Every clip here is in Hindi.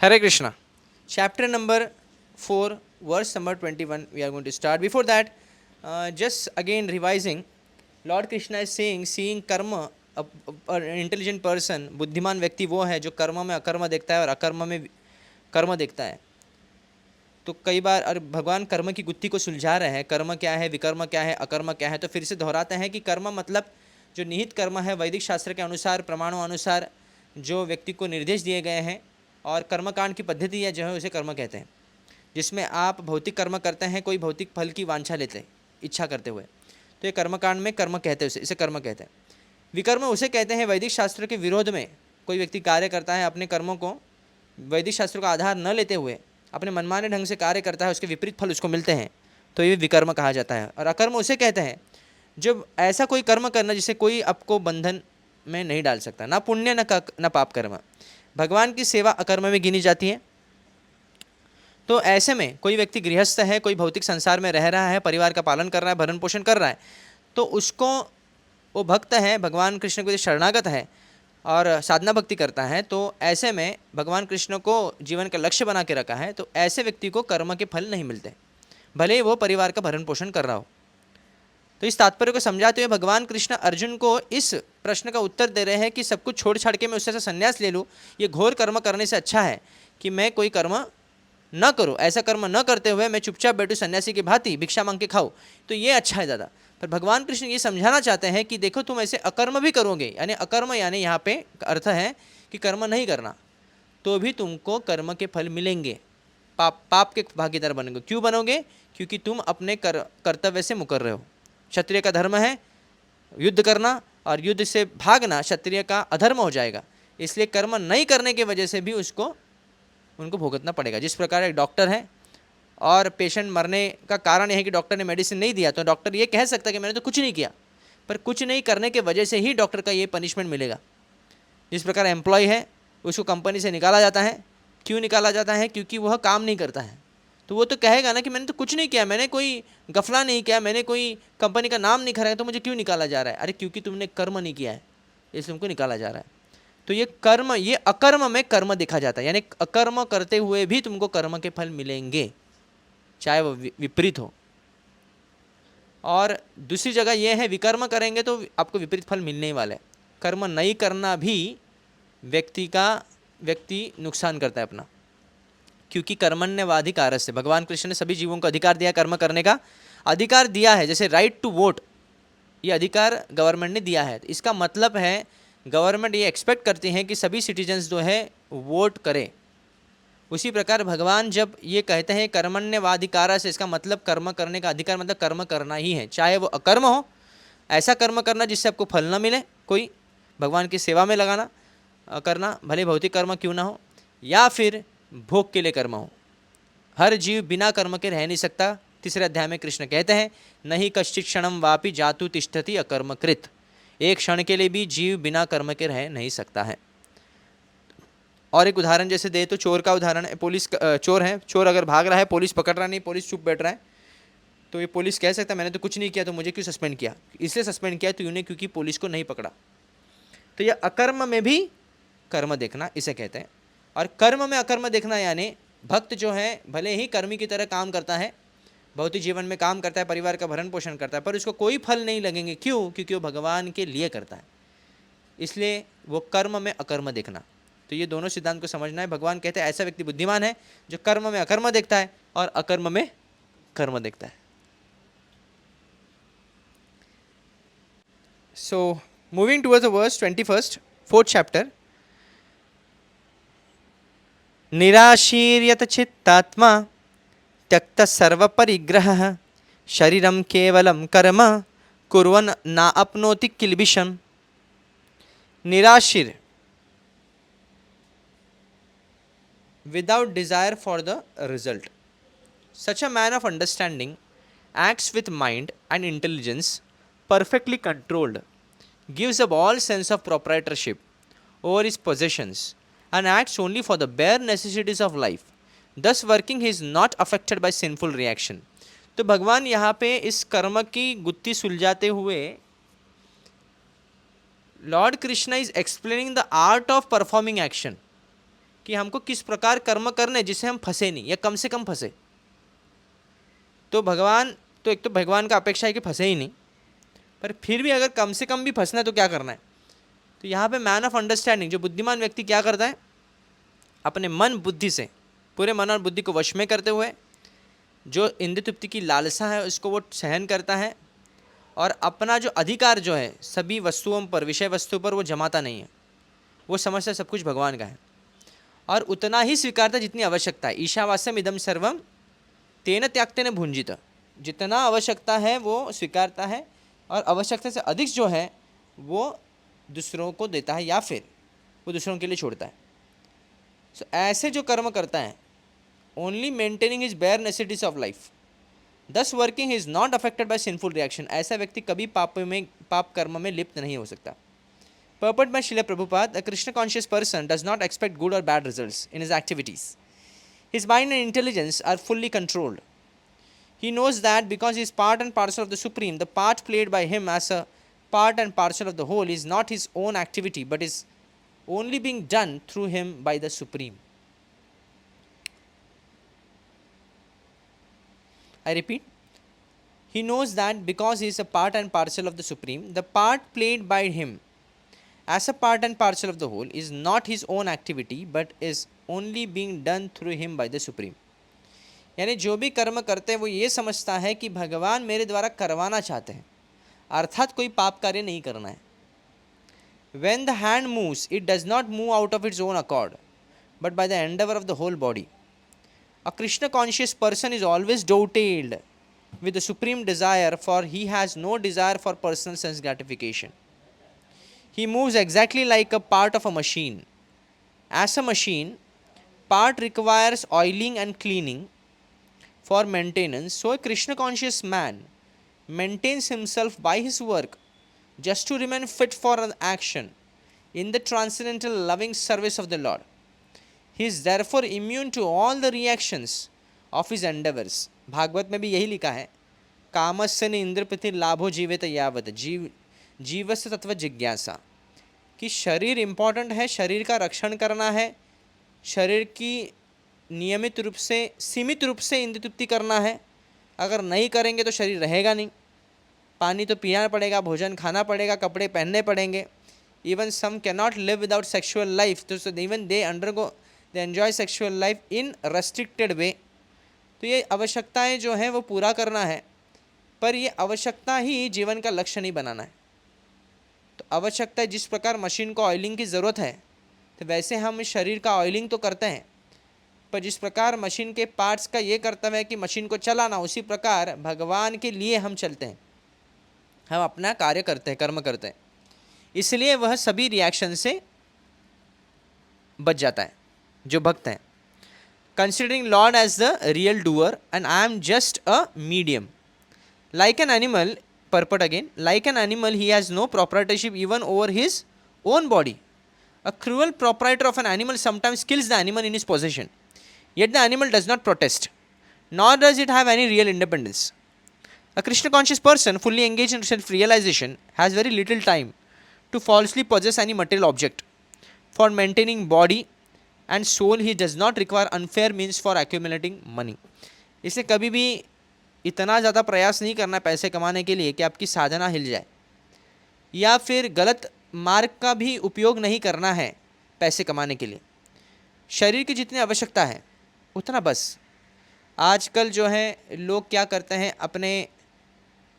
Hare Krishna. Chapter number 4, verse number 21, we are going to start. Before that, just again revising, Lord Krishna is saying, seeing karma, an intelligent person, बुद्धिमान व्यक्ति वो है जो कर्म में अकर्म देखता है और अकर्म में कर्म देखता है. तो कई बार और भगवान कर्म की गुत्थी को सुलझा रहे हैं, कर्म क्या है, विकर्म क्या है, अकर्म क्या है. तो फिर से दोहराते हैं कि कर्म मतलब जो निहित कर्म है, वैदिक शास्त्र के अनुसार, प्रमाणों अनुसार जो व्यक्ति को निर्देश दिए गए हैं, और कर्मकांड की पद्धति है जो है उसे कर्म कहते हैं, जिसमें आप भौतिक कर्म करते हैं, कोई भौतिक फल की वांछा लेते हैं इच्छा करते हुए. तो ये कर्मकांड में कर्म कहते हैं, इसे कर्म कहते हैं. विकर्म उसे कहते हैं वैदिक शास्त्र के विरोध में कोई व्यक्ति कार्य करता है, अपने कर्मों को वैदिक शास्त्रों का आधार न लेते हुए अपने मनमाने ढंग से कार्य करता है, उसके विपरीत फल उसको मिलते हैं, तो ये विकर्म कहा जाता है. और अकर्म उसे कहते हैं जब ऐसा कोई कर्म करना जिसे कोई आपको बंधन में नहीं डाल सकता, ना पुण्य न पाप कर्म. भगवान की सेवा अकर्म में गिनी जाती है. तो ऐसे में कोई व्यक्ति गृहस्थ है, कोई भौतिक संसार में रह रहा है, परिवार का पालन कर रहा है, भरण पोषण कर रहा है, तो उसको वो भक्त है, भगवान कृष्ण के शरणागत है और साधना भक्ति करता है, तो ऐसे में भगवान कृष्ण को जीवन का लक्ष्य बना के रखा है, तो ऐसे व्यक्ति को कर्म के फल नहीं मिलते, भले ही वो परिवार का भरण पोषण कर रहा हो. तो इस तात्पर्य को समझाते हुए भगवान कृष्ण अर्जुन को इस प्रश्न का उत्तर दे रहे हैं कि सब कुछ छोड़ छाड़ के मैं उससे संन्यास ले लूँ, ये घोर कर्म करने से अच्छा है कि मैं कोई कर्म न करूँ, ऐसा कर्म न करते हुए मैं चुपचाप बैठूँ सन्यासी की भांति भिक्षा मांग के खाऊँ, तो ये अच्छा है ज़्यादा. पर भगवान कृष्ण ये समझाना चाहते हैं कि देखो तुम ऐसे अकर्म भी करोगे, यानी अकर्म यानी यहाँ पे अर्थ है कि कर्म नहीं करना, तो भी तुमको कर्म के फल मिलेंगे, पाप के भागीदार बनोगे. क्यों बनोगे? क्योंकि तुम अपने कर्तव्य से मुकर रहे हो. क्षत्रिय का धर्म है युद्ध करना, और युद्ध से भागना क्षत्रिय का अधर्म हो जाएगा, इसलिए कर्म नहीं करने की वजह से भी उनको भुगतना पड़ेगा. जिस प्रकार एक डॉक्टर है और पेशेंट मरने का कारण यह है कि डॉक्टर ने मेडिसिन नहीं दिया, तो डॉक्टर ये कह सकता है कि मैंने तो कुछ नहीं किया, पर कुछ नहीं करने के वजह से ही डॉक्टर का ये पनिशमेंट मिलेगा. जिस प्रकार एम्प्लॉय है, उसको कंपनी से निकाला जाता है. क्यों निकाला जाता है? क्योंकि वह काम नहीं करता है. तो वो तो कहेगा ना कि मैंने तो कुछ नहीं किया, मैंने कोई गफला नहीं किया, मैंने कोई कंपनी का नाम नहीं खराया, तो मुझे क्यों निकाला जा रहा है? अरे क्योंकि तुमने कर्म नहीं किया है, इसलिए तुमको निकाला जा रहा है. तो ये कर्म, ये अकर्म में कर्म देखा जाता है, यानी अकर्म करते हुए भी तुमको कर्म के फल मिलेंगे, चाहे वो विपरीत हो. और दूसरी जगह ये है विकर्म करेंगे तो आपको विपरीत फल मिलने ही वाला है. कर्म नहीं करना भी व्यक्ति नुकसान करता है अपना, क्योंकि कर्मण्यवाधिकार से भगवान कृष्ण ने सभी जीवों को अधिकार दिया, कर्म करने का अधिकार दिया है. जैसे राइट टू वोट, ये अधिकार गवर्नमेंट ने दिया है. इसका मतलब है गवर्नमेंट ये एक्सपेक्ट करती है कि सभी सिटीजन्स जो है वोट करें. उसी प्रकार भगवान जब ये कहते हैं कर्मण्यवाधिकार से, इसका मतलब कर्म करने का अधिकार मतलब कर्म करना ही है, चाहे वो अकर्म हो, ऐसा कर्म करना जिससे आपको फल न मिले, कोई भगवान की सेवा में लगाना करना, भले भौतिक कर्म क्यों ना हो, या फिर भोग के लिए कर्म हो. हर जीव बिना कर्म के रह नहीं सकता. तीसरे अध्याय में कृष्ण कहते हैं नहीं कश्चित क्षणम वापि जातु तिष्ठति अकर्मकृत, एक क्षण के लिए भी जीव बिना कर्म के रह नहीं सकता है. और एक उदाहरण जैसे दे तो चोर का उदाहरण है. चोर है, चोर अगर भाग रहा है, पुलिस पकड़ रहा नहीं, पुलिस चुप बैठ रहा है, तो ये पुलिस कह सकता है मैंने तो कुछ नहीं किया, तो मुझे क्यों सस्पेंड किया? इसलिए सस्पेंड किया तूने क्योंकि पुलिस को नहीं पकड़ा. तो यह अकर्म में भी कर्म देखना इसे कहते हैं. और कर्म में अकर्म देखना यानी भक्त जो है भले ही कर्मी की तरह काम करता है, भौतिक जीवन में काम करता है, परिवार का भरण पोषण करता है, पर उसको कोई फल नहीं लगेंगे. क्यों? क्योंकि वो भगवान के लिए करता है, इसलिए वो कर्म में अकर्म देखना. तो ये दोनों सिद्धांत को समझना है. भगवान कहते हैं ऐसा व्यक्ति बुद्धिमान है जो कर्म में अकर्म देखता है और अकर्म में कर्म देखता है. So moving towards the verse 21, 4th chapter. निराशीर्यत चित्तात्मा त्यक्त सर्वपरिग्रहः शरीरम केवलम कर्म कुर्वन् ना अपनोति किल्बिषम्. निराशीर, without desire for the result. Such a man of understanding acts with mind and intelligence perfectly controlled, gives up all sense of proprietorship over his possessions, and acts only for the bare necessities of life. Thus working he is not affected by sinful reaction. तो भगवान यहाँ पे इस कर्म की गुत्थी सुलझाते हुए Lord Krishna is explaining the art of performing action, कि हमको किस प्रकार कर्म करने जिससे हम फंसे नहीं या कम से कम फंसे। तो भगवान तो एक तो भगवान का अपेक्षा है कि फंसे ही नहीं, पर फिर भी अगर कम से कम भी फंसना है तो क्या करना है। तो यहाँ पे मैन ऑफ अंडरस्टैंडिंग, जो बुद्धिमान व्यक्ति क्या करता है, अपने मन बुद्धि से, पूरे मन और बुद्धि को वश में करते हुए जो इंद्रिय तृप्ति की लालसा है उसको वो सहन करता है, और अपना जो अधिकार जो है सभी वस्तुओं पर, विषय वस्तु पर वो जमाता नहीं है। वो समझता है सब कुछ भगवान का है और उतना ही स्वीकारता है जितनी आवश्यकता है। ईशावास्यम इदम सर्वम तेन त्याक्तेन भुंजित, जितना आवश्यकता है वो स्वीकारता है और आवश्यकता से अधिक जो है वो दूसरों को देता है या फिर वो दूसरों के लिए छोड़ता है। सो ऐसे जो कर्म करता है, only maintaining his bare necessities of life, thus working is not affected by sinful reaction, ऐसा व्यक्ति कभी पाप कर्म में लिप्त नहीं हो सकता। Purport by Srila Prabhupada, a Krishna conscious person does not expect good or bad results in his activities. His mind and intelligence are fully controlled. He knows that because he is part and parcel of the Supreme, the part played by him as a part and parcel of the whole is not his own activity but is only being done through him by the Supreme. I repeat, he knows that because he is a part and parcel of the Supreme, the part played by him as a part and parcel of the whole is not his own activity but is only being done through him by the Supreme. यानी जो भी कर्म करते हैं वो ये समझता है कि भगवान मेरे द्वारा करवाना चाहते हैं, अर्थात कोई पाप कार्य नहीं करना है। When the hand moves, it does not move out of its own accord, but by the endeavor of the whole body. A Krishna conscious person is always dovetailed with the supreme desire, for he has no desire for personal sense gratification. He moves exactly like a part of a machine. As a machine, part requires oiling and cleaning for maintenance, so a Krishna conscious man maintains himself by his work just to remain fit for an action in the transcendental loving service of the Lord. He is therefore immune to all the reactions of his endeavors. Bhagavat में भी यही लिखा है, कामस्य न इंद्रप्रति लाभो जीवित यावत जीवस्य तत्व जिज्ञासा, कि शरीर इम्पॉर्टेंट है, शरीर का रक्षण करना है, शरीर की नियमित रूप से सीमित रूप से इंद्रिय तृप्ति करना है। अगर नहीं करेंगे तो शरीर रहेगा नहीं, पानी तो पीना पड़ेगा, भोजन खाना पड़ेगा, कपड़े पहनने पड़ेंगे। Even some can not live without sexual life, तो even they enjoy sexual life in restricted way. तो ये आवश्यकताएं जो हैं वो पूरा करना है, पर ये आवश्यकता ही जीवन का लक्ष्य नहीं बनाना है। तो आवश्यकता, जिस प्रकार मशीन को ऑयलिंग की ज़रूरत है तो वैसे हम शरीर का ऑयलिंग तो करते हैं, पर जिस प्रकार मशीन के पार्ट्स का ये कर्तव्य है कि मशीन को चलाना, उसी प्रकार भगवान के लिए हम चलते हैं, हम अपना कार्य करते हैं, कर्म करते हैं। इसलिए वह सभी रिएक्शन से बच जाता है जो भक्त हैं। Considering lord as the real doer and I am just a medium, like an animal, purport again, like an animal he has no proprietorship even over his own body. A cruel proprietor of an animal sometimes kills the animal in his possession, yet the animal does not protest, nor does it have any real independence. A Krishna conscious person fully engaged in self realization has very little time to falsely possess any material object. For maintaining body and soul he does not require unfair means for accumulating money. इसे कभी भी इतना ज़्यादा प्रयास नहीं करना पैसे कमाने के लिए कि आपकी साधना हिल जाए, या फिर गलत मार्ग का भी उपयोग नहीं करना है पैसे कमाने के लिए। शरीर की जितनी आवश्यकता है उतना बस। आजकल जो है लोग क्या करते हैं, अपने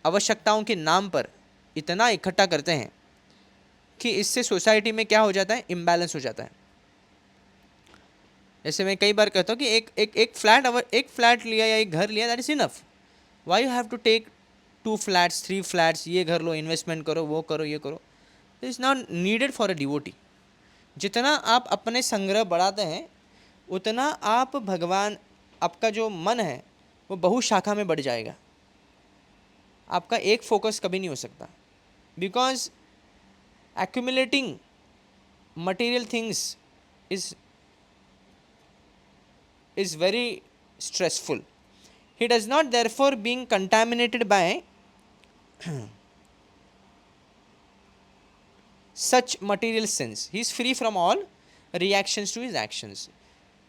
आवश्यकताओं के नाम पर इतना इकट्ठा करते हैं कि इससे सोसाइटी में क्या हो जाता है, इम्बैलेंस हो जाता है। जैसे मैं कई बार कहता हूँ कि एक फ्लैट लिया या एक घर लिया, that is enough. Why you have to take 2 flats 3 flats, ये घर लो, इन्वेस्टमेंट करो, वो करो, ये करो। This is not needed for a devotee. जितना आप अपने संग्रह बढ़ाते हैं उतना आप भगवान, आपका जो मन है वो बहुशाखा में बढ़ जाएगा। आपका एक फोकस कभी नहीं हो सकता, because accumulating material things is very stressful. He does not therefore being contaminated by such material sins. He is free from all reactions to his actions.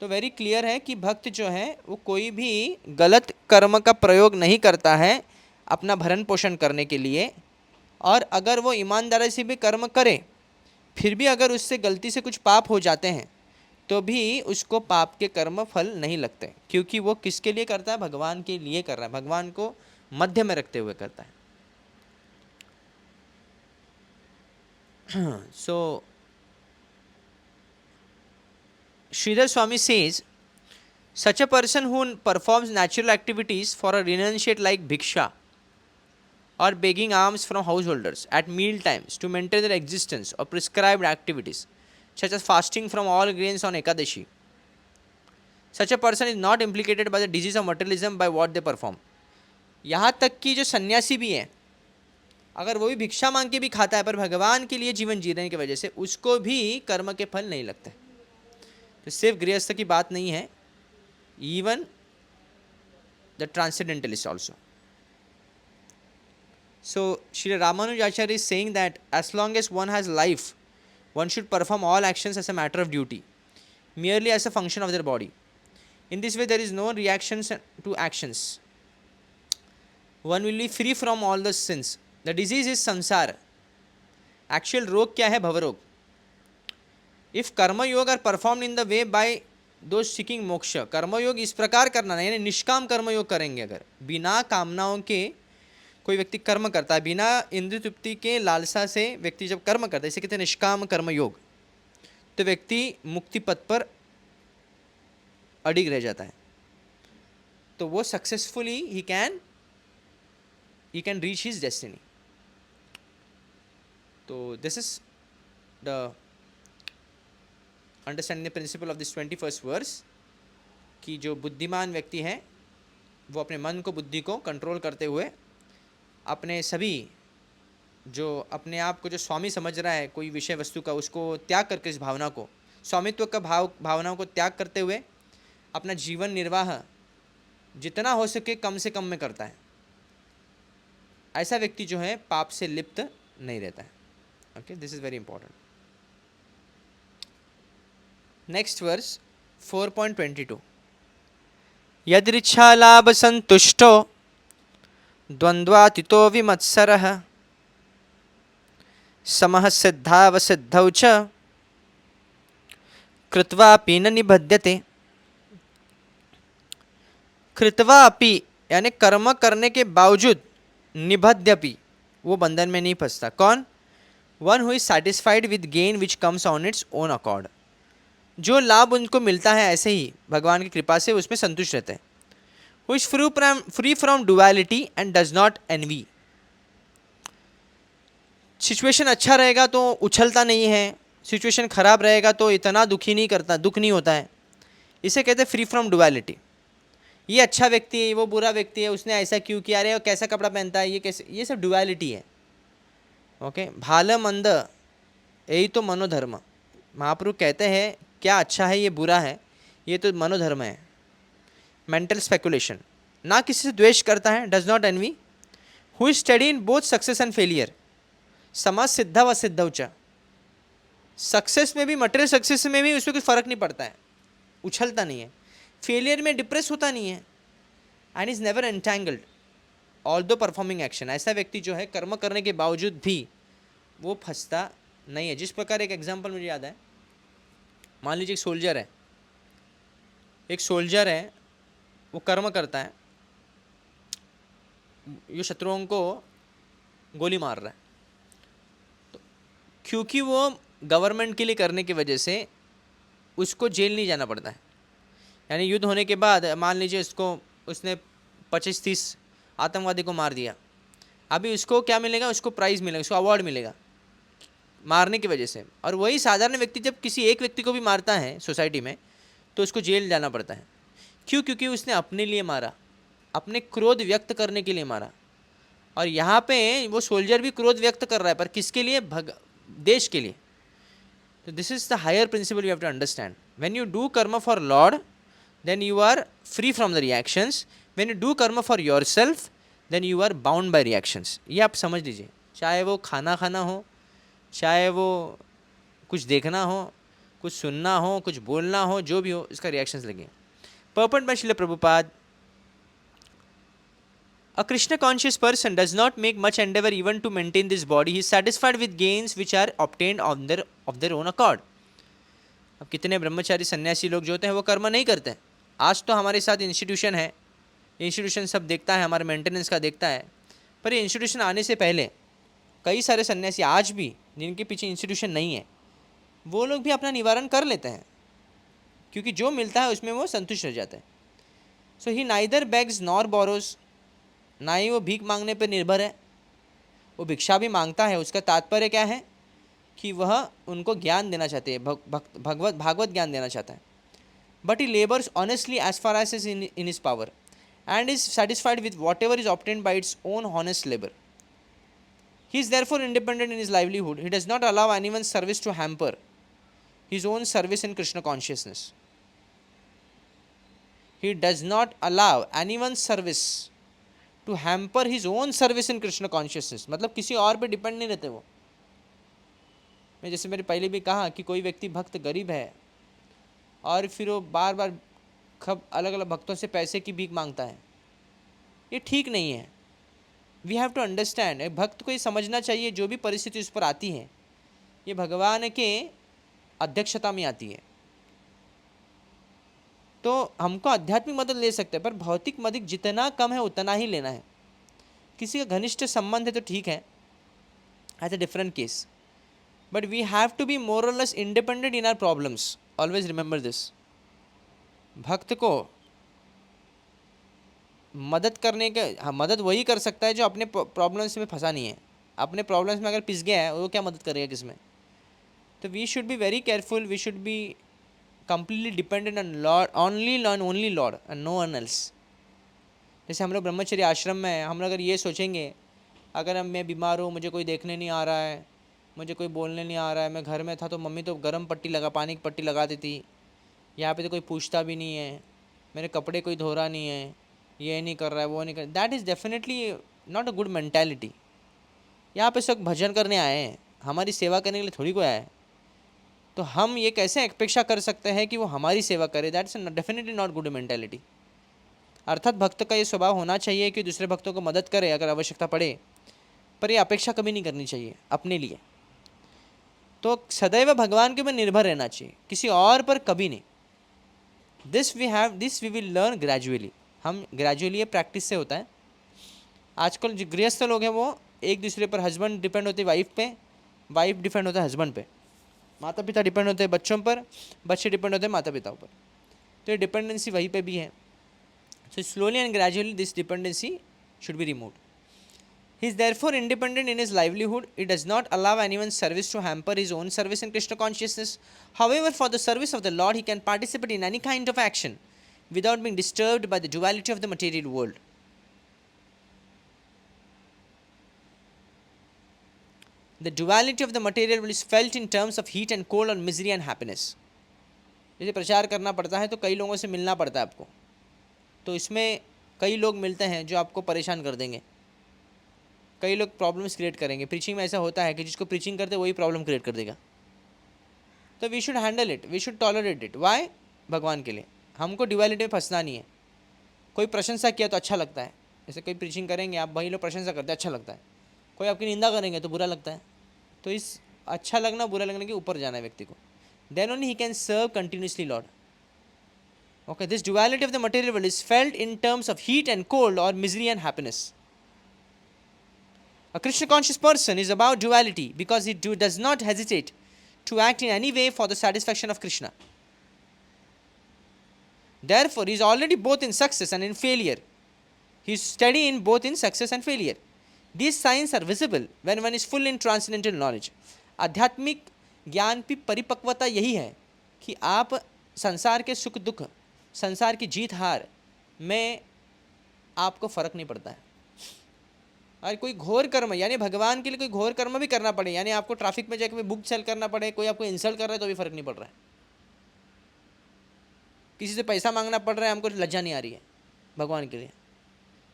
तो वेरी क्लियर है कि भक्त जो है वो कोई भी गलत कर्म का प्रयोग नहीं करता है अपना भरण पोषण करने के लिए, और अगर वो ईमानदारी से भी कर्म करे फिर भी अगर उससे गलती से कुछ पाप हो जाते हैं तो भी उसको पाप के कर्म फल नहीं लगते, क्योंकि वो किसके लिए करता है? भगवान के लिए कर रहा है, भगवान को मध्य में रखते हुए करता है। So Sridhar Swami says, such a person who performs natural activities for a renunciate like bhiksha or begging alms from householders at meal times to maintain their existence, or prescribed activities such as fasting from all grains on Ekadashi, such a person is not implicated by the disease of materialism by what they perform. यहाँ तक कि जो सन्यासी भी है, अगर वो भी भिक्षा मांग के भी खाता है पर भगवान के लिए जीवन जीने की वजह से उसको भी कर्म के फल नहीं लगते। तो सिर्फ गृहस्थ की बात नहीं है, even the transcendentalist also. So Sri Ramanujacharya is saying that as long as one has life, one should perform all actions as a matter of duty, merely as a function of their body. In this way there is no reactions to actions. One will be free from all the sins. The disease is samsara. Actual रोग क्या है? भवरोग. If कर्म योग are performed in the way by those seeking मोक्ष, कर्मयोग इस प्रकार करना नहीं, यानी निष्काम कर्मयोग करेंगे, अगर बिना कामनाओं के कोई व्यक्ति कर्म करता है, बिना इंद्रिय तृप्ति के लालसा से व्यक्ति जब कर्म करता है, इसे कहते हैं निष्काम कर्मयोग, तो व्यक्ति मुक्ति पथ पर अडिग रह जाता है, तो वो successfully he can reach his destiny. तो this is the understanding the principle of this 21st verse, कि जो बुद्धिमान व्यक्ति है वो अपने मन को, बुद्धि को कंट्रोल करते हुए अपने सभी जो अपने आप को जो स्वामी समझ रहा है कोई विषय वस्तु का, उसको त्याग करके, इस भावना को, स्वामित्व का भावनाओं को त्याग करते हुए अपना जीवन निर्वाह जितना हो सके कम से कम में करता है. ऐसा व्यक्ति जो है पाप से लिप्त नहीं रहता है. Okay, this is very important. Next verse 4.22. यदृच्छा लाभ संतुष्टो द्वंद्वातीतो विमत्सरः समः सिद्धावसिद्धौ च कृत्वापि न निबध्यते. कृत्वापि यानी कर्म करने के बावजूद, निबध्यपि वो बंधन में नहीं फंसता. कौन? One who is satisfied with gain which comes on its own accord. जो लाभ उनको मिलता है ऐसे ही भगवान की कृपा से उसमें संतुष्ट रहते हैं. Who is free from duality and does not envy. Situation अच्छा रहेगा तो उछलता नहीं है, सिचुएशन खराब रहेगा तो इतना दुखी नहीं करता, दुख नहीं होता है. इसे कहते हैं फ्री फ्रॉम डुअलिटी. ये अच्छा व्यक्ति है, वो बुरा व्यक्ति है, उसने ऐसा क्यों किया, अरे वो कैसा कपड़ा पहनता है, ये कैसे, ये सब डुअलिटी है. ओके, भाल मंद यही तो मनोधर्म. महाप्रभु कहते हैं क्या अच्छा है, ये बुरा है, ये तो मनोधर्म है. Mental speculation. ना किसी से द्वेष करता है, does not N V. Who is study in both success and failure. समाज सिद्धा व सिद्धौ च. सक्सेस में भी, मटेरियल सक्सेस में भी उसमें कोई फर्क नहीं पड़ता है, उछलता नहीं है. फेलियर में डिप्रेस होता नहीं है. And is never entangled all दो परफॉर्मिंग एक्शन. ऐसा व्यक्ति जो है कर्म करने के बावजूद भी वो फंसता नहीं है. जिस प्रकार, एक एग्जाम्पल मुझे याद है, मान लीजिए एक सोल्जर है, वो कर्म करता है, ये शत्रुओं को गोली मार रहा है, तो क्योंकि वो गवर्नमेंट के लिए करने की वजह से उसको जेल नहीं जाना पड़ता है. यानी युद्ध होने के बाद मान लीजिए उसने 25-30 आतंकवादी को मार दिया, अभी उसको क्या मिलेगा? उसको प्राइज़ मिलेगा, उसको अवार्ड मिलेगा मारने की वजह से. और वही साधारण व्यक्ति जब किसी एक व्यक्ति को भी मारता है सोसाइटी में तो उसको जेल जाना पड़ता है. क्यों? क्योंकि उसने अपने लिए मारा, अपने क्रोध व्यक्त करने के लिए मारा. और यहाँ पे वो सोल्जर भी क्रोध व्यक्त कर रहा है, पर किसके लिए? देश के लिए. तो this is the higher principle you have to understand. When you do karma for Lord then you are free from the reactions. When you do karma for yourself then you are bound by reactions. ये आप समझ लीजिए. चाहे वो खाना हो, चाहे वो कुछ देखना हो, कुछ सुनना हो, कुछ बोलना हो, जो भी हो, इसका रिएक्शंस लगे. Purport by Srila Prabhupada. A Krishna conscious person does not make much endeavor even to maintain this body. He is satisfied with gains which are obtained of their own accord. अब कितने ब्रह्मचारी सन्यासी लोग जो होते हैं वो कर्म नहीं करते हैं. आज तो हमारे साथ इंस्टीट्यूशन है, इंस्टीट्यूशन सब देखता है, हमारे मेंटेनेंस का देखता है. पर ये इंस्टीट्यूशन आने से पहले कई सारे सन्यासी आज भी जिनके पीछे इंस्टीट्यूशन नहीं है, वो लोग भी अपना निवारण कर लेते हैं, क्योंकि जो मिलता है उसमें वो संतुष्ट हो जाते हैं. सो ही नाइदर बेग्स नॉर बोरोज, ना ही वो भीख मांगने पर निर्भर है, वो भिक्षा भी मांगता है. उसका तात्पर्य क्या है कि वह उनको ज्ञान देना चाहते हैं, भागवत ज्ञान देना चाहता है. But he labours honestly as far as is in his power and is satisfied with whatever is obtained by its own honest labour. He is therefore independent in his livelihood. He does not allow anyone's service to hamper his own service in Krishna consciousness. He does not allow anyone's service to hamper his own service in Krishna consciousness. मतलब किसी और पे डिपेंड नहीं रहते वो. मैं जैसे मैंने पहले भी कहा कि कोई व्यक्ति भक्त गरीब है और फिर वो बार बार अलग अलग भक्तों से पैसे की भीख मांगता है, ये ठीक नहीं है. वी हैव टू अंडरस्टैंड, भक्त को ये समझना चाहिए जो भी परिस्थिति उस पर आती है ये भगवान के अध्यक्षता में आती है. तो हमको आध्यात्मिक मदद ले सकते हैं, पर भौतिक मदद जितना कम है उतना ही लेना है. किसी का घनिष्ठ संबंध है तो ठीक है, as a different case, but we have to be more or less independent in our problems. Always remember this. भक्त को मदद करने का, हाँ, मदद वही कर सकता है जो अपने प्रॉब्लम्स में फंसा नहीं है. अपने प्रॉब्लम्स में अगर पिस गया है वो क्या मदद करेगा किसमें. तो we should be very careful. We should be completely dependent on lord, only lord and no one else. जैसे हम लोग ब्रह्मचर्य आश्रम में हैं, हम लोग अगर ये सोचेंगे अगर मैं बीमार हूँ, मुझे कोई देखने नहीं आ रहा है, मुझे कोई बोलने नहीं आ रहा है, मैं घर में था तो मम्मी तो गर्म पट्टी लगा, पानी की पट्टी लगा देती, यहाँ पे तो कोई पूछता भी नहीं है, मेरे कपड़े कोई धो रहा नहीं है, ये नहीं कर रहा है, वो नहीं कर, that is definitely not a good mentality. यहाँ पे सब भजन करने आए हैं, हमारी सेवा करने के लिए थोड़ी कोई आया है. तो हम ये कैसे अपेक्षा कर सकते हैं कि वो हमारी सेवा करे. That is definitely not good mentality. अर्थात भक्त का ये स्वभाव होना चाहिए कि दूसरे भक्तों को मदद करे अगर आवश्यकता पड़े, पर ये अपेक्षा कभी नहीं करनी चाहिए अपने लिए. तो सदैव भगवान के ऊपर निर्भर रहना चाहिए, किसी और पर कभी नहीं. This we will learn gradually. हम ग्रेजुअली, ये प्रैक्टिस से होता है. आजकल जो गृहस्थ लोग हैं वो एक दूसरे पर, हस्बैंड डिपेंड होते हैं वाइफ पे, वाइफ डिपेंड होता है हस्बैंड पे, माता पिता डिपेंड होते हैं बच्चों पर, बच्चे डिपेंड होते हैं माता पिताओं पर. तो ये डिपेंडेंसी वहीं पे भी है. So slowly and gradually this dependency should be removed. He is therefore independent in his livelihood. He does not allow anyone's service to hamper his own service in Krishna consciousness. However, for the service of the Lord, he can participate in any kind of action without being disturbed by the duality of the material world. The duality of the material world is felt in terms of heat and cold, or misery and happiness. जैसे प्रचार करना पड़ता है तो कई लोगों से मिलना पड़ता है आपको, तो इसमें कई लोग मिलते हैं जो आपको परेशान कर देंगे, कई लोग प्रॉब्लम्स क्रिएट करेंगे. प्रीचिंग में ऐसा होता है कि जिसको प्रीचिंग करते वही प्रॉब्लम क्रिएट कर देगा. तो we should handle it, we should tolerate it. Why? भगवान के लिए. हमको डिवालिटी में फंसना नहीं है. कोई प्रशंसा किया तो अच्छा लगता है, जैसे कोई प्रीचिंग करेंगे आप, वही लोग प्रशंसा करते हैं, अच्छा लगता है. कोई आपकी निंदा करेंगे तो बुरा लगता है. तो इस अच्छा लगना बुरा लगने के ऊपर जाना है व्यक्ति को. देन ओनली ही can serve continuously lord. Okay, this duality of the material world is felt in terms of heat and cold, or misery and happiness. A Krishna conscious person is about duality because he does not hesitate to act in any way for the satisfaction of Krishna. Therefore, he is already both in success and in failure. He is steady in both in success and failure. These signs are visible when one is full in transcendental knowledge. आध्यात्मिक ज्ञान की परिपक्वता यही है कि आप संसार के सुख दुख, संसार की जीत हार में आपको फर्क नहीं पड़ता है. और कोई घोर कर्म, यानी भगवान के लिए कोई घोर कर्म भी करना पड़े, यानी आपको ट्रैफिक में जाकर बुक सेल करना पड़े, कोई आपको इंसल्ट कर रहा है तो भी फर्क नहीं पड़ रहा है. किसी से पैसा मांगना पड़ रहा है, हमको लज्जा नहीं आ रही है भगवान के लिए.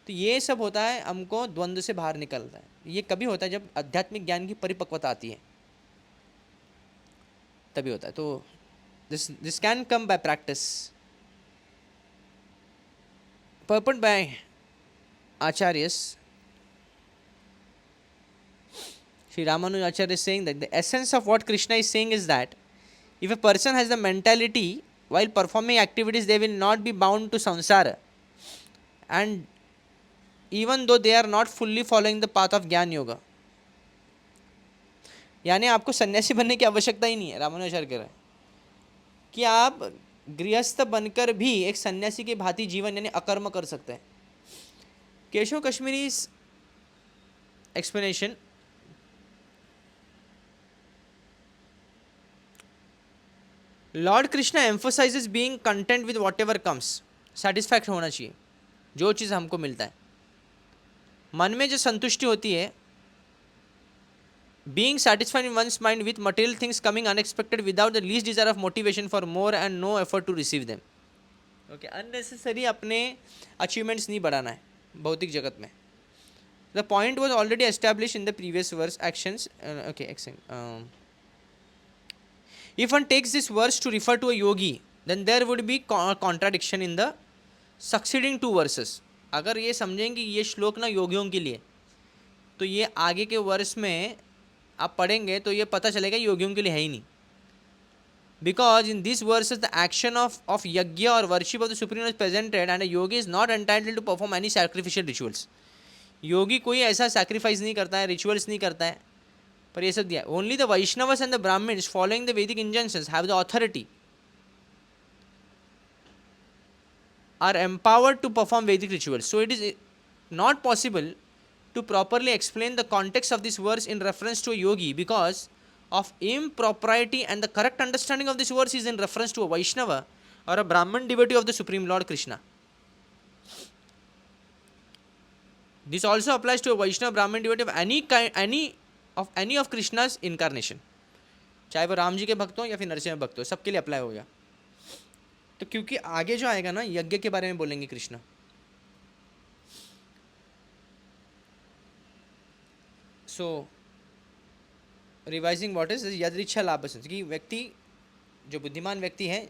तो ये सब होता है, हमको द्वंद्व से बाहर निकलता है. ये कभी होता है जब आध्यात्मिक ज्ञान की परिपक्वता आती है, तभी होता है. तो This can come by practice. Purport by Acharyas. Sri Ramanuja Acharya is saying that the essence of what Krishna is saying is that if a person has the mentality while performing activities, they will not be bound to samsara, and even though they are not fully following the path of ज्ञान योगा, यानी आपको सन्यासी बनने की आवश्यकता ही नहीं है. रामानुजाचार्य कह रहे हैं कि आप गृहस्थ बनकर भी एक सन्यासी के भांति जीवन यानी अकर्म कर सकते हैं. Keshava Kashmiri explanation, Lord Krishna emphasizes being content with whatever comes. Satisfied होना चाहिए जो चीज़ हमको मिलता है. मन में जो संतुष्टि होती है, being satisfied in one's mind with material things coming unexpected without the least desire of motivation for more and no effort to receive them. Okay, unnecessary अपने achievements नहीं बढ़ाना है भौतिक जगत में. The point was already established in the previous verse. Actions. Okay, excellent. If one takes this verse to refer to a yogi, then there would be contradiction in the succeeding two verses. अगर ये समझेंगे ये श्लोक ना योगियों के लिए, तो ये आगे के वर्ष में आप पढ़ेंगे तो ये पता चलेगा योगियों के लिए है ही नहीं. Because in this verses the action of yajna or worship of the supreme is presented and a yogi is not entitled to perform any sacrificial rituals. योगी कोई ऐसा सैक्रिफाइस नहीं करता है, रिचुअल्स नहीं करता है, पर ये सब दिया. Only the Vaishnavas and the Brahmins following the Vedic injunctions have the authority, are empowered to perform Vedic rituals. So it is not possible to properly explain the context of this verse in reference to a yogi because of impropriety, and the correct understanding of this verse is in reference to a Vaishnava or a Brahman devotee of the Supreme Lord Krishna. This also applies to a Vaishnava Brahman devotee of any of Krishna's incarnation. चाहे वो राम जी के भक्त हो या फिर नरसिंह भक्त हो, सबके लिए अप्लाई हो गया. तो क्योंकि आगे जो आएगा ना यज्ञ के बारे में बोलेंगे कृष्ण. सो रिवाइजिंग व्हाट इज यदृच्छा लाभ कि व्यक्ति जो बुद्धिमान व्यक्ति है,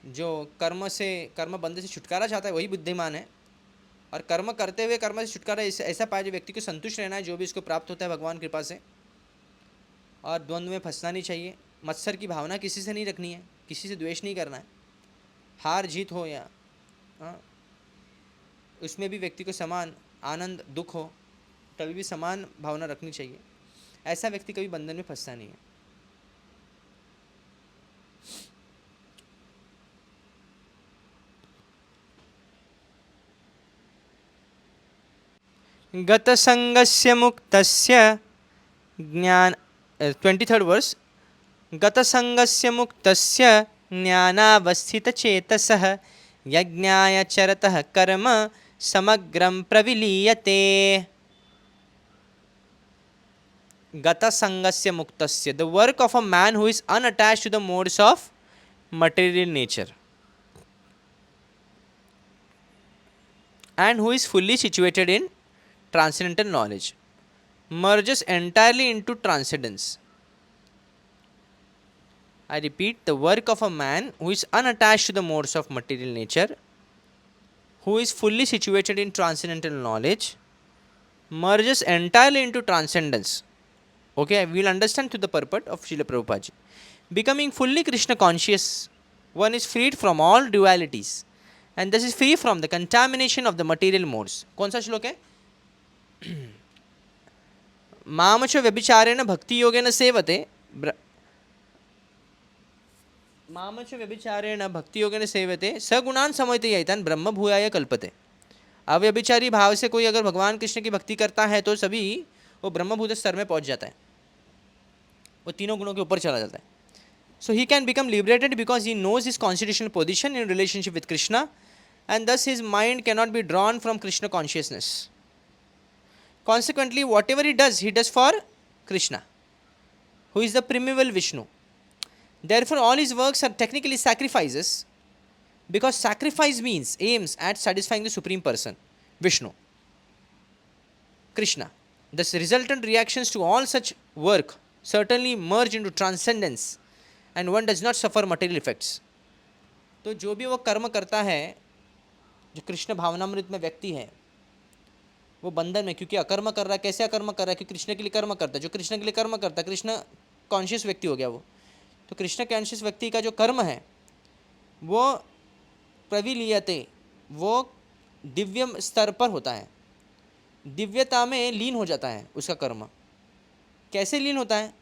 जो कर्म बंधन से छुटकारा चाहता है वही बुद्धिमान है. और कर्म करते हुए कर्म से छुटकारा ऐसा पाए जो व्यक्ति को संतुष्ट रहना है जो भी इसको प्राप्त होता है भगवान कृपा से, और द्वंद्व में फंसना नहीं चाहिए. मत्सर की भावना किसी से नहीं रखनी है, किसी से द्वेष नहीं करना है. हार जीत हो या उसमें भी व्यक्ति को समान आनंद दुख हो तभी भी समान भावना रखनी चाहिए. ऐसा व्यक्ति कभी बंधन में फंसता नहीं है. गत संगस्य मुक्तस्य ज्ञान 23rd वर्स. गत संगस्य मुक्तस्य ज्ञानावस्थित चेतसः यज्ञाय चरतः कर्म समग्रं प्रविलीयते. गत संगस्य मुक्तस्य, the work of a man who is unattached to the modes of material nature and who is fully situated in transcendental knowledge, merges entirely into transcendence. I repeat, the work of a man who is unattached to the modes of material nature, who is fully situated in transcendental knowledge, merges entirely into transcendence. Okay, we will understand through the purport of Srila Prabhupada ji. Becoming fully Krishna conscious, one is freed from all dualities and thus is free from the contamination of the material modes. कौन सा श्लोक है? मामच व्यभिचारेण भक्ति योगेन सेवते, मामच व्यभिचारेण भक्ति योगेन सेवते सगुणान समयते यैतान ब्रह्म भूयाय कल्पते. अव्यभिचारी भाव से कोई अगर भगवान कृष्ण की भक्ति करता है तो सभी वो ब्रह्मभूत स्तर में पहुंच जाता है, वो तीनों गुणों के ऊपर चला जाता है. So he can become liberated because he knows his constitutional position in relationship with Krishna and thus his mind can not be drawn from Krishna consciousness. Consequently, whatever he does for Krishna, who is the primeval Vishnu. Therefore, all his works are technically sacrifices, because sacrifice aims at satisfying the Supreme Person, Vishnu, Krishna. Thus, resultant reactions to all such work certainly merge into transcendence and one does not suffer material effects. तो जो भी वो कर्म करता है, जो कृष्ण भावनामृत में व्यक्ति है, वो बंधन में, क्योंकि अकर्म कर रहा है. कैसे अकर्म कर रहा है? कि कृष्ण के लिए कर्म करता है. जो कृष्ण के लिए कर्म करता है, कृष्ण कॉन्शियस व्यक्ति हो गया वो. तो कृष्ण कॉन्शियस व्यक्ति का जो कर्म है वो प्रविलीयते, वो दिव्य स्तर पर होता है, दिव्यता में लीन हो जाता है उसका कर्म. कैसे लीन होता है?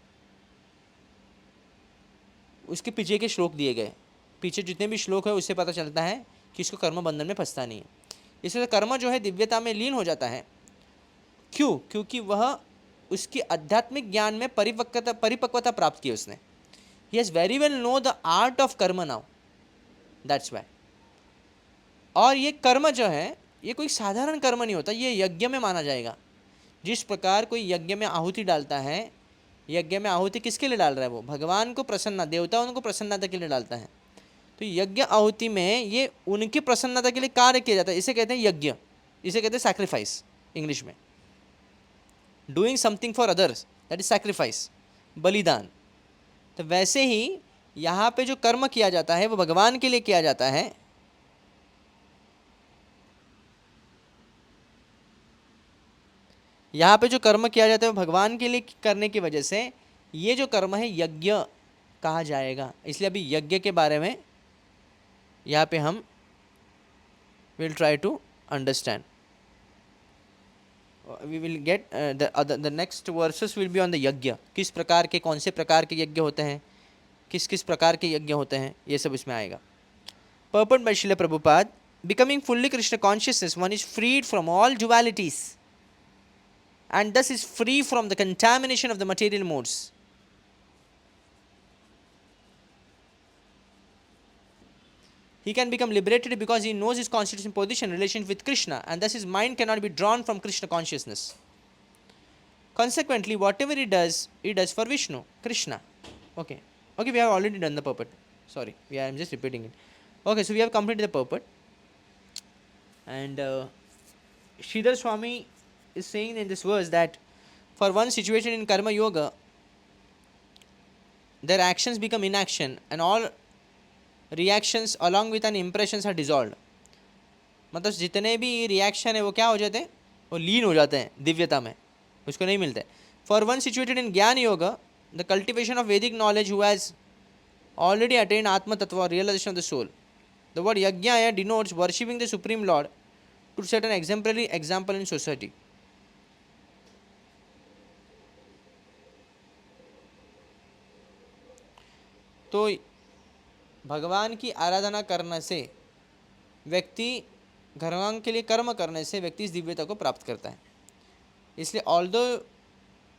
उसके पीछे के श्लोक दिए गए, पीछे जितने भी श्लोक है उससे पता चलता है कि इसको कर्म बंधन में फंसता नहीं है. इसलिए कर्म जो है दिव्यता में लीन हो जाता है. क्यों? क्योंकि वह उसकी आध्यात्मिक ज्ञान में परिपक्वता प्राप्त की उसने. He has very well know the art of कर्म नाउ, दैट्स वाई. और ये कर्म जो है ये कोई साधारण कर्म नहीं होता, ये यज्ञ में माना जाएगा. जिस प्रकार कोई यज्ञ में आहुति डालता है, यज्ञ में आहुति किसके लिए डाल रहा है? वो भगवान को प्रसन्नता, देवताओं को प्रसन्नता के लिए डालता है. तो यज्ञ आहुति में ये उनकी प्रसन्नता के लिए कार्य किया जाता है. इसे कहते हैं यज्ञ, इसे कहते हैं सैक्रिफाइस इंग्लिश में. Doing something for others, that is sacrifice, बलिदान. तो वैसे ही यहाँ पे जो कर्म किया जाता है वो भगवान के लिए किया जाता है. यहाँ पे जो कर्म किया जाता है वो भगवान के लिए करने की वजह से ये जो कर्म है यज्ञ कहा जाएगा. इसलिए अभी यज्ञ के बारे में यहाँ पे हम will try to understand. We will get the next verses will be on the yajna. किस प्रकार के, कौन से प्रकार के यज्ञ होते हैं, किस किस प्रकार के यज्ञ होते हैं, ये सब इसमें आएगा. Purport by Srila Prabhupada. Becoming fully Krishna consciousness one is freed from all dualities and thus is free from the contamination of the material modes. He can become liberated because he knows his constitutional position in relation with Krishna, and thus his mind cannot be drawn from Krishna consciousness. Consequently, whatever he does for Vishnu, Krishna. Okay, we have already done the purport. Sorry, I am just repeating it. Okay, so we have completed the purport, and Sridhar Swami is saying in this verse that for one situation in karma yoga, their actions become inaction and all reactions along with an impressions are dissolved. मतलब जितने भी रिएक्शन है वो क्या हो जाते हैं? वो लीन हो जाते हैं दिव्यता में, उसको नहीं मिलते. For one situated in jnana yoga, the cultivation of Vedic knowledge who has already attained atma tattva or realization of the soul. The word yajna denotes worshipping the supreme Lord to set an exemplary example in society. तो भगवान की आराधना करने से व्यक्ति, भगवान के लिए कर्म करने से व्यक्ति इस दिव्यता को प्राप्त करता है. इसलिए although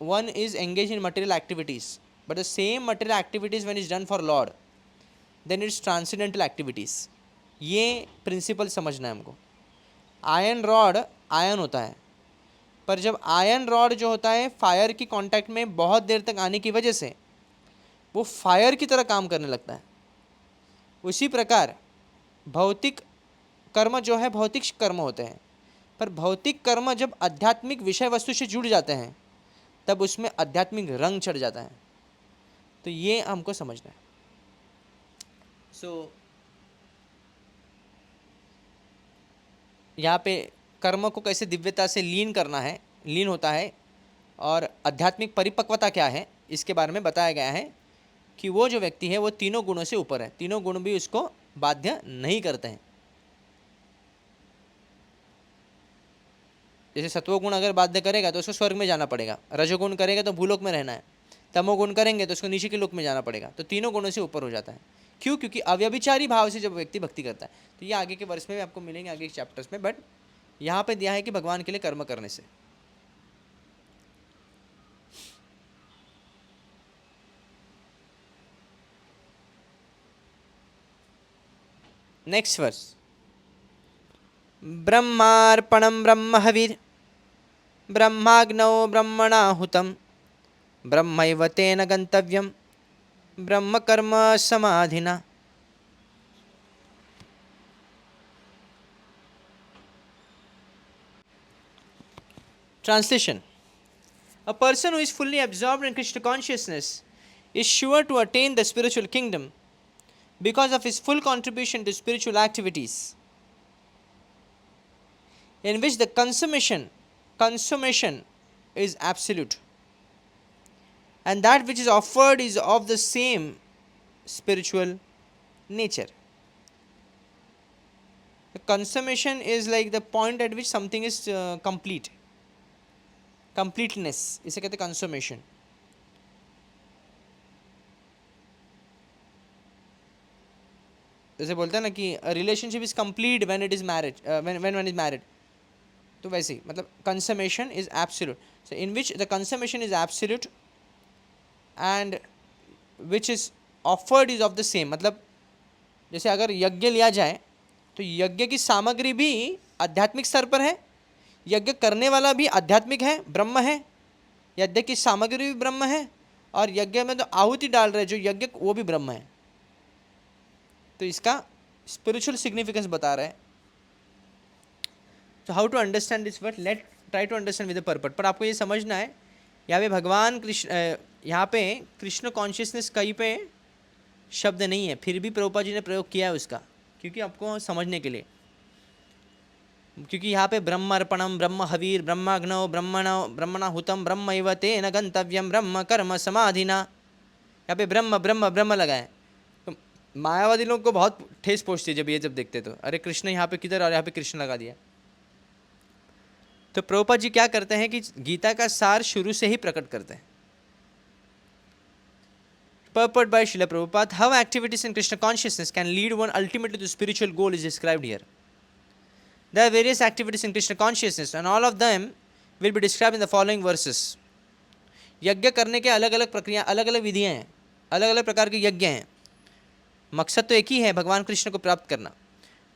one is engage in material activities, but the same material activities when is done for Lord, then it's transcendental activities. ये प्रिंसिपल समझना है हमको. आयरन रॉड आयन होता है, पर जब आयरन रॉड जो होता है फायर की कांटेक्ट में बहुत देर तक आने की वजह से वो फायर की तरह काम करने लगता है. उसी प्रकार भौतिक कर्म जो है भौतिक कर्म होते हैं, पर भौतिक कर्म जब आध्यात्मिक विषय वस्तु से जुड़ जाते हैं तब उसमें आध्यात्मिक रंग चढ़ जाता है. तो ये हमको समझना है. सो यहाँ पे कर्म को कैसे दिव्यता से लीन करना है, लीन होता है, और आध्यात्मिक परिपक्वता क्या है इसके बारे में बताया गया है कि वो जो व्यक्ति है वो तीनों गुणों से ऊपर है. तीनों गुण भी उसको बाध्य नहीं करते हैं. जैसे सत्वगुण अगर बाध्य करेगा तो उसको स्वर्ग में जाना पड़ेगा, रजोगुण करेगा तो भूलोक में रहना है, तमोगुण करेंगे तो उसको नीचे के लोक में जाना पड़ेगा. तो तीनों गुणों से ऊपर हो जाता है. क्यों? क्योंकि अव्यभिचारी भाव से जब व्यक्ति भक्ति करता है. तो ये आगे के वर्ष में भी आपको मिलेंगे, आगे के चैप्टर्स में, बट यहाँ पे दिया है कि भगवान के लिए कर्म करने से. Next verse. ब्रह्मार्पणं ब्रह्महविर् ब्रह्माग्नौ ब्रह्मणाहुतं ब्रह्मैव तेन गन्तव्यं ब्रह्मकर्म समाधिना. Translation. A person who is fully absorbed in Krishna consciousness is sure to attain the spiritual kingdom because of his full contribution to spiritual activities, in which the consummation is absolute, and that which is offered is of the same spiritual nature. The consummation is like the point at which something is complete, completeness, इसे कहते हैं consummation. जैसे बोलते हैं ना कि relationship is complete when it is marriage, when one is married, तो वैसे ही मतलब consummation is absolute, so in which the consummation is absolute and which is offered is of the same. मतलब जैसे अगर यज्ञ लिया जाए तो यज्ञ की सामग्री भी आध्यात्मिक स्तर पर है, यज्ञ करने वाला भी आध्यात्मिक है, ब्रह्म है, यज्ञ की सामग्री भी ब्रह्म है, और यज्ञ में तो आहुति डाल रहे जो यज्ञ वो भी ब्रह्म है. तो इसका स्पिरिचुअल सिग्निफिकेंस बता रहा है. तो how to understand this word, let try to understand with the purport. पर आपको ये समझना है यहाँ पे भगवान कृष्ण, यहाँ पे कृष्ण कॉन्शियसनेस कहीं पे शब्द नहीं है, फिर भी प्रभुपाद जी ने प्रयोग किया है उसका, क्योंकि आपको समझने के लिए. क्योंकि यहाँ पे ब्रह्म अर्पणम, ब्रह्म हवीर, ब्रह्माग्नौ, ब्रह्मणा हुतम, ब्रह्मैव तेन गंतव्यम, ब्रह्म कर्म समाधिना. यहाँ पे ब्रह्म ब्रह्म ब्रह्म लगा है. तो मायावादी लोग को बहुत ठेस पहुँचती है जब देखते तो, अरे कृष्ण यहाँ पे किधर और यहाँ पे कृष्ण लगा दिया. तो प्रभुपाद जी क्या करते हैं कि गीता का सार शुरू से ही प्रकट करते हैं. Purport by Srila Prabhupada, how activities in Krishna consciousness can lead one ultimately to spiritual goal is described here. There are various activities in Krishna consciousness and all of them will be described in the following verses. यज्ञ करने के अलग अलग प्रक्रिया, अलग अलग विधियाँ हैं, अलग अलग प्रकार के यज्ञ हैं. मकसद तो एक ही है, भगवान कृष्ण को प्राप्त करना.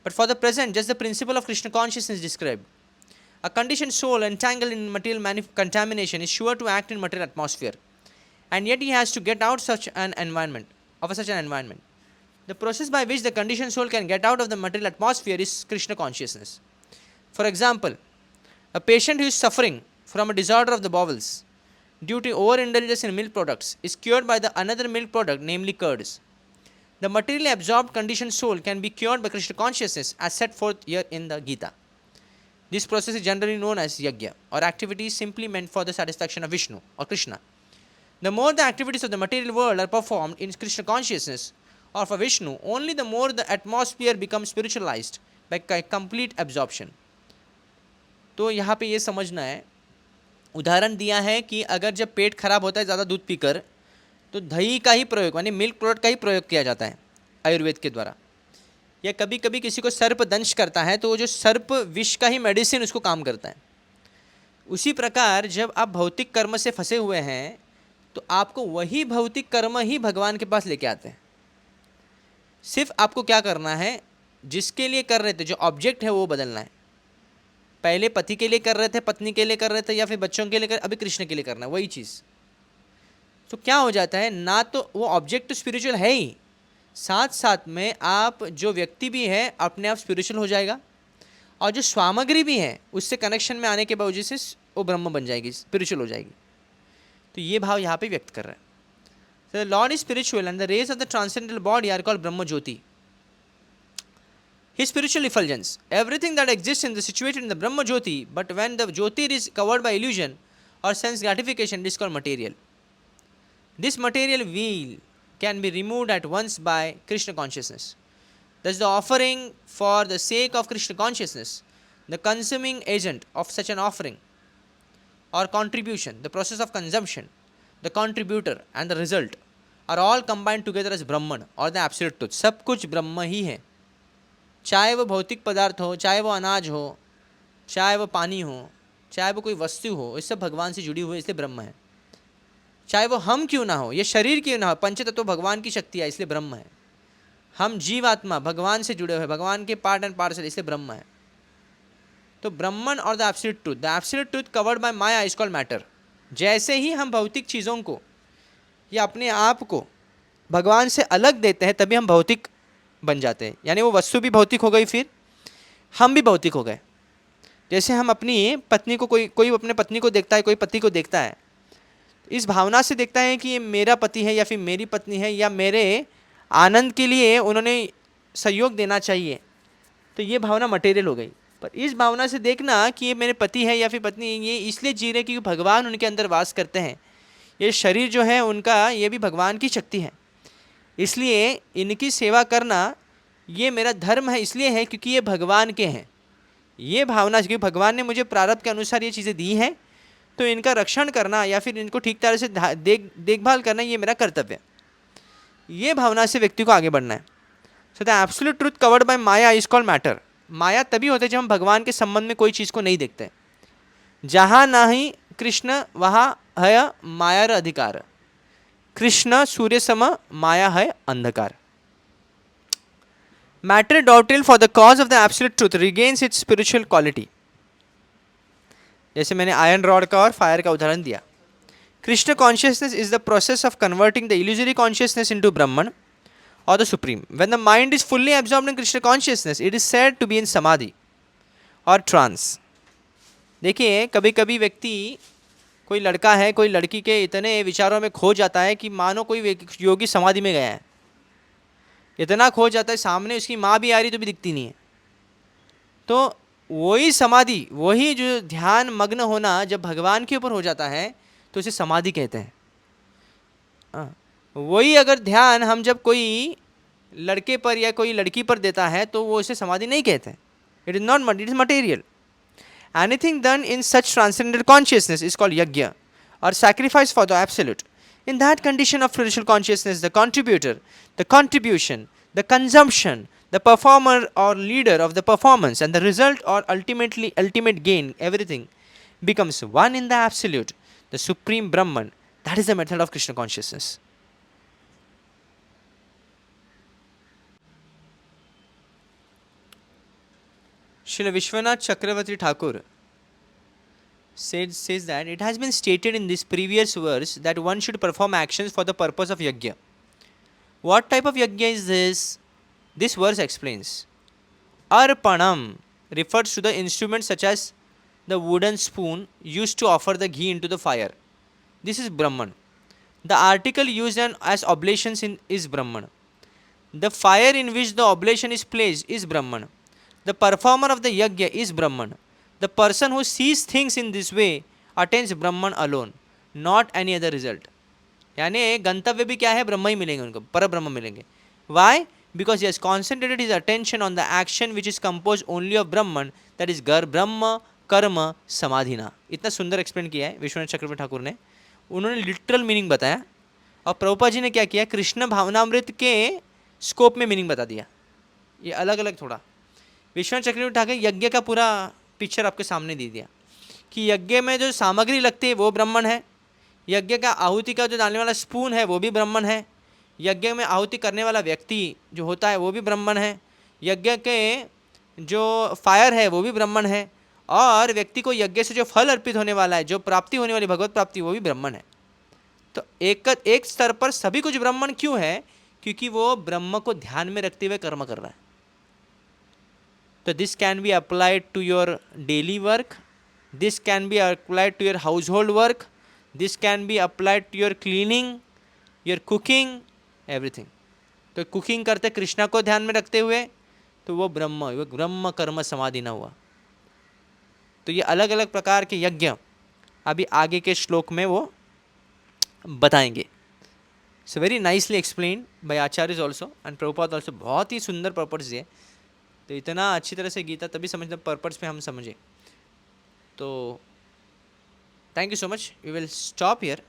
But for the present, just the principle of Krishna consciousness is described. A conditioned soul entangled in material contamination is sure to act in material atmosphere, and yet he has to get out such an environment. The process by which the conditioned soul can get out of the material atmosphere is Krishna consciousness. For example, a patient who is suffering from a disorder of the bowels due to overindulgence in milk products is cured by the another milk product, namely curds. The materially absorbed conditioned soul can be cured by Krishna consciousness as set forth here in the Gita. This process is generally known as yajna, or activities simply meant for the satisfaction of Vishnu or Krishna. The more the activities of the material world are performed in Krishna consciousness or for Vishnu, only the more the atmosphere becomes spiritualized by complete absorption. तो यहाँ पे ये समझना है, उदाहरण दिया है कि अगर जब पेट खराब होता है ज़्यादा दूध पीकर, तो दही का ही प्रयोग, यानी मिल्क प्रोडक्ट का ही प्रयोग किया जाता है आयुर्वेद के द्वारा. या कभी कभी किसी को सर्प दंश करता है तो वो जो सर्प विष का ही मेडिसिन उसको काम करता है. उसी प्रकार जब आप भौतिक कर्म से फंसे हुए हैं तो आपको वही भौतिक कर्म ही भगवान के पास लेके आते हैं. सिर्फ आपको क्या करना है, जिसके लिए कर रहे थे जो ऑब्जेक्ट है वो बदलना है. पहले पति के लिए कर रहे थे, पत्नी के लिए कर रहे थे, या फिर बच्चों के लिए कर, अभी कृष्ण के लिए करना है वही चीज़. तो क्या हो जाता है, ना तो वो ऑब्जेक्ट तो स्पिरिचुअल है ही, साथ साथ में आप जो व्यक्ति भी है अपने आप स्पिरिचुअल हो जाएगा, और जो सामग्री भी है उससे कनेक्शन में आने के बावजूद से वो ब्रह्म बन जाएगी, स्पिरिचुअल हो जाएगी. तो ये भाव यहाँ पे व्यक्त कर रहा है. So the Lord is spiritual and the rays of the transcendental body are called Brahma Jyoti. His spiritual effulgence. Everything that exists in the situated in the Brahma Jyoti, but when the Jyoti is covered by illusion or sense gratification, it is called material. This material veil can be removed at once by Krishna consciousness. Thus the offering for the sake of Krishna consciousness, the consuming agent of such an offering or contribution, the process of consumption, the contributor and the result are all combined together as Brahman or the absolute truth. सब कुछ ब्रह्म ही है, चाहे वो भौतिक पदार्थ हो, चाहे वो अनाज हो, चाहे वो पानी हो, चाहे वो कोई वस्तु हो, ये सब भगवान से जुड़ी हुई, इसलिए ब्रह्म है. चाहे वो हम क्यों ना हो, ये शरीर क्यों ना हो, पंचतत्व भगवान की शक्ति है, इसलिए ब्रह्म है. हम जीवात्मा भगवान से जुड़े हुए, भगवान के पार्ट एंड पार्सल, इसलिए ब्रह्म है. तो ब्रह्मन और the absolute truth, the absolute truth covered by maya is called matter. जैसे ही हम भौतिक चीज़ों को या अपने आप को भगवान से अलग देते हैं तभी हम भौतिक बन जाते हैं, यानी वो वस्तु भी भौतिक हो गई, फिर हम भी भौतिक हो गए. जैसे हम अपनी पत्नी को, कोई अपने पत्नी को देखता है, कोई पति को देखता है, इस भावना से देखता है कि ये मेरा पति है या फिर मेरी पत्नी है या मेरे आनंद के लिए उन्होंने सहयोग देना चाहिए, तो ये भावना मटेरियल हो गई। पर इस भावना से देखना कि ये मेरे पति है या फिर पत्नी, ये इसलिए जी रहे क्योंकि भगवान उनके अंदर वास करते हैं, ये शरीर जो है उनका ये भी भगवान की शक्ति है, इसलिए इनकी सेवा करना ये मेरा धर्म है, इसलिए है क्योंकि ये भगवान के हैं। ये भावना, क्योंकि भगवान ने मुझे प्रारब्ध के अनुसार ये चीज़ें दी हैं, तो इनका रक्षण करना या फिर इनको ठीक तरह से देखभाल करना ये मेरा कर्तव्य है। ये भावना से व्यक्ति को आगे बढ़ना है। So the absolute truth covered by maya is called matter. माया तभी होता है जब हम भगवान के संबंध में कोई चीज़ को नहीं देखते। जहाँ ना ही कृष्ण वहाँ है माया अधिकार। कृष्ण सूर्य सम, माया है अंधकार। Matter doctrine for the cause of the absolute truth regains it's spiritual quality. जैसे मैंने आयरन रॉड का और फायर का उदाहरण दिया। Krishna consciousness is the process of converting the illusory consciousness into Brahman or the supreme. When the mind is fully absorbed in Krishna consciousness, it is said to be in samadhi or trance. देखिए कभी कभी व्यक्ति, कोई लड़का है कोई लड़की के इतने विचारों में खो जाता है कि मानो कोई योगी समाधि में गया है, इतना खो जाता है सामने उसकी माँ भी आ रही तो भी दिखती नहीं है। तो वही समाधि, वही जो ध्यान मग्न होना जब भगवान के ऊपर हो जाता है तो उसे समाधि कहते हैं। वही अगर ध्यान हम जब कोई लड़के पर या कोई लड़की पर देता है तो वो उसे समाधि नहीं कहते। It is not, it is material. Anything done in such transcendental consciousness is called yajna or sacrifice for the absolute. In that condition of spiritual consciousness the contributor, the contribution, the consumption, the performer or leader of the performance and the result or ultimately ultimate gain, everything becomes one in the absolute, the supreme Brahman. That is the method of Krishna consciousness. Srila Vishwanath Chakravarti Thakur says that it has been stated in this previous verse that one should perform actions for the purpose of yajna. What type of yajna is this? This verse explains. Arpanam refers to the instrument such as the wooden spoon used to offer the ghee into the fire. This is Brahman. The article used as oblations is Brahman. The fire in which the oblation is placed is Brahman. The performer of the yajna is Brahman. The person who sees things in this way attains Brahman alone, not any other result. यानी गंतव्य भी क्या है, ब्रह्म ही मिलेंगे उनको, पर ब्रह्म मिलेंगे. Why? Because he has concentrated his attention on the action which is composed only of Brahman, that is Brahma कर्म समाधिना. इतना सुंदर एक्सप्लेन किया है विश्वनाथ चक्रवर्ती ठाकुर ने. उन्होंने लिटरल मीनिंग बताया और प्रभुपाद जी ने क्या किया, कृष्ण भावनामृत के स्कोप में मीनिंग बता दिया. ये अलग अलग थोड़ा. विश्वनाथ चक्रवर्ती ठाकुर यज्ञ का पूरा पिक्चर आपके सामने दे दिया कि यज्ञ में जो सामग्री लगती है वो ब्राह्मण है, यज्ञ का आहुति का जो डालने वाला स्पून है वो भी ब्राह्मण है, यज्ञ में आहुति करने वाला व्यक्ति जो होता है वो भी ब्राह्मण है, यज्ञ के जो फायर है वो भी ब्राह्मण है, और व्यक्ति को यज्ञ से जो फल अर्पित होने वाला है, जो प्राप्ति होने वाली भगवत प्राप्ति, वो भी ब्राह्मण है. तो एक स्तर पर सभी कुछ ब्राह्मण क्यों है? क्योंकि वो ब्रह्म को ध्यान में रखते हुए कर्म कर रहा है. तो this can be applied to your daily work, this can be applied to your household work, this can be applied to your cleaning, your cooking, everything. तो कुकिंग करते कृष्णा को ध्यान में रखते हुए तो वो ब्रह्म कर्म समाधि न हुआ. तो ये अलग अलग प्रकार के यज्ञ अभी आगे के श्लोक में वो बताएंगे. So very nicely explain by Acharya also and Prabhupada also. बहुत ही सुंदर पर्पस है. तो इतना अच्छी तरह से गीता तभी समझना पर्पस पे हम समझे. तो thank you so much. We will stop here.